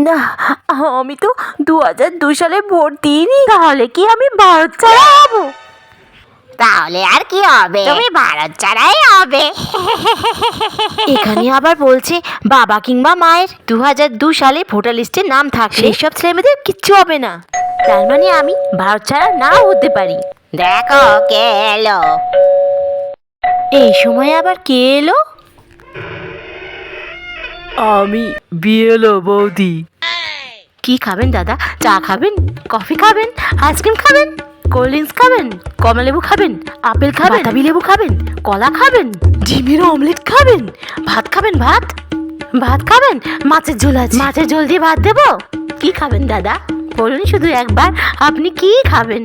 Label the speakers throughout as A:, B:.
A: না, আমি তো 2002 সালে ভোট দিইনি। তাহলে কি আমি ভারত ছাড়া হবো?
B: তাহলে আর কি হবে, তুমি ভারত ছাড়াই হবে।
A: এখানে আবার বলছে বাবা কিংবা মায়ের 2002 সালে ভোটার লিস্টে নাম থাকলে এইসব ছেলেমেয়েদের কিচ্ছু হবে না। তার মানে আমি ভারত ছাড়া নাও হতে পারি।
B: দেখো কে এলো।
A: এই সময় আবার কে এলো?
C: আমি বিয়েলো বৌদি।
A: কি খাবেন দাদা? চা খাবেন, কফি খাবেন, আইসক্রিম খাবেন, কোল্ড ড্রিঙ্কস খাবেন, কমলালেবু খাবেন, আপেল খাবেন, বাতাবি লেবু খাবেন, কলা খাবেন, ডিমের অমলেট খাবেন, ভাত খাবেন? ভাত ভাত খাবেন? মাছের ঝোল আছে, মাছের ঝোল দিয়ে ভাত দেবো? কি খাবেন দাদা বলুন শুধু একবার, আপনি কি খাবেন?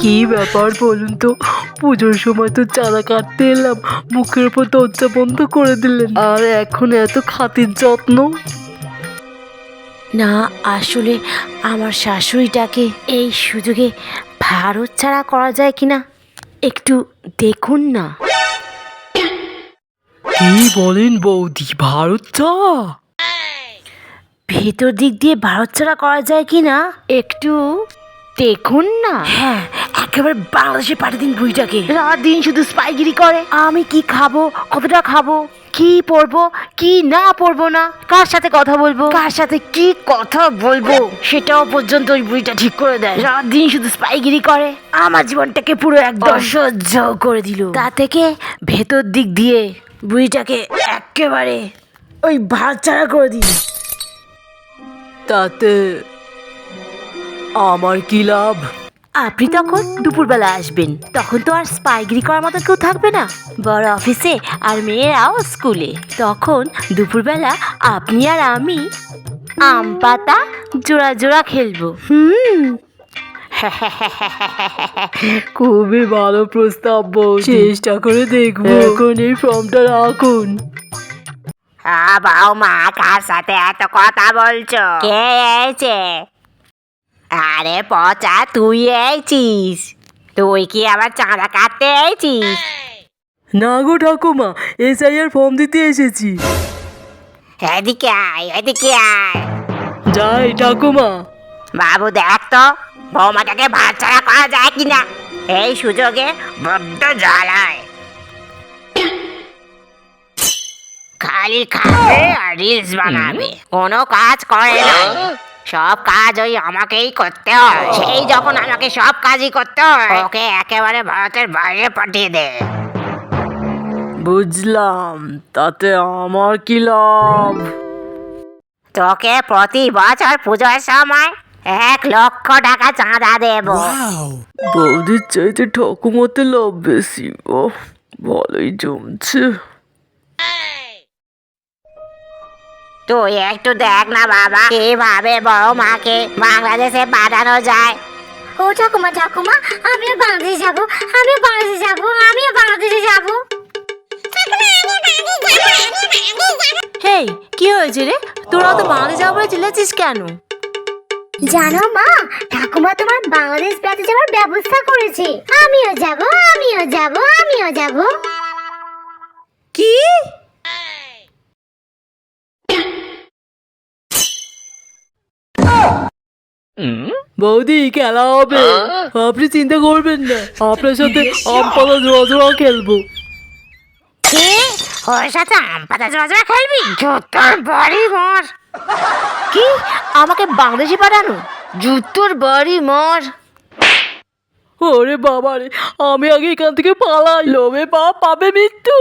C: কি ব্যাপার বলুন তো, পুজোর সময় তো চাঁদা কাটতে এলাম, মুখের উপর দরজা বন্ধ করে দিলেন, আর এখন এত খাতির যত্ন।
A: না, আসলে আমার শাশুড়িটাকে এই সুযোগে ভারত ছাড়া করা যায় কিনা একটু দেখুন না।
C: কি বলেন বৌদি, ভারত চা?
A: ভেতর দিক দিয়ে ভারত ছাড়া করা যায় কিনা একটু দেখুন না। হ্যাঁ, একেবারে বাংলাদেশে পাঠিয়ে দিন বুড়িটাকে। রাত দিন শুধু স্পাইগিরি করে। আমি কি খাবো, কতটা খাবো, কি পরবো, কি না পরবো না, কার সাথে কথা বলবো, কার সাথে কি কথা বলবো, সেটাও পর্যন্ত ওই বুড়িটা ঠিক করে দেয়। রাত দিন শুধু স্পাইগিরি করে, আমার জীবনটাকে পুরো একদম অসহ্য করে দিল। তা থেকে ভেতর দিক দিয়ে বুড়িটাকে একেবারে ওই ভারত ছাড়া করে দিল।
C: তাতে আমার কি লাভ?
A: আপনি তখন দুপুরবেলা আসবেন, তখন তো আর স্পাইগিরি করার মতো কেউ থাকবে না, বড় অফিসে আর মেয়েরাও স্কুলে। তখন দুপুরবেলা আপনি আর আমি আম পাতা জোড়া জোড়া খেলবো।
C: খুবই ভালো প্রস্তাব বৌদি, চেষ্টা করে দেখবো। এখন এই ফর্মটা রাখুন।
B: বৌমা, কার সাথে এত কথা বলছো? কে এসেছে? আরে পচা, তুই এসেছিস? তুই কি আবার চাঁদা কাটতে এসেছিস?
C: না গো ঠাকুমা, এসআইআর ফর্ম দিতে এসেছি।
B: এদিকে আয়, এদিকে আয়।
C: যাই ঠাকুমা।
B: বাবু দেখ তো, বৌমাটাকে ভাত ছাড়া করা যায় কিনা। এই সুযোগে বড্ড জ্বালায়, খালি খাবে আর রিলস বানাবে, কোনো কাজ করে না। সব কাজ ওই আমাকেই করতে হয়। সেই যখন আমাকে সব কাজই করতে হয়, ওকে একেবারে ভারতের বাইরে পাঠিয়ে দে।
C: বুঝলাম, তাতে আমার কি লাভ?
B: তোকে প্রতি বছর পুজোর সময় 1,00,000 টাকা চাঁদা দেব।
C: বৌদির চাইতে ঠাকুমাতে লাভ বেশি। ও ভালোই জমছে।
B: তুই একটু দেখ না বাবা, কিভাবে বড় মাকে বাংলাদেশে পাঠানো যায়।
D: ও ঠাকুমা, ঠাকুমা, আমিও বাংলাদেশে যাবো, আমিও বাংলাদেশে যাবো, আমিও বাংলাদেশে যাবো।
A: হেই, কি হয়েছে রে? তোরা তো বাংলাদেশ যাবো বলে চিল্লাচ্ছিস কেন?
D: জানো মা, ঠাকুমা তোমার বাংলাদেশ বেড়াতে যাওয়ার ব্যবস্থা করেছে। আমিও যাবো, আমিও যাবো, আমিও যাবো।
A: কি?
C: বৌদি খেলা হবে, আপনি চিন্তা করবেন না, আপনার সাথে আম পাতা জোড়া জোড়া খেলবো।
B: কি? ওর সাথে আম পাতা জোড়া খেলবি? জুতোর বাড়ি মার।
A: কি? আমাকে বাংলাদেশে পাঠানো? জুতোর বাড়ি মার।
C: ওরে বাবা রে, আমি আগে এখান থেকে পালাই, লোভে পাপ পাবে মৃত্যু।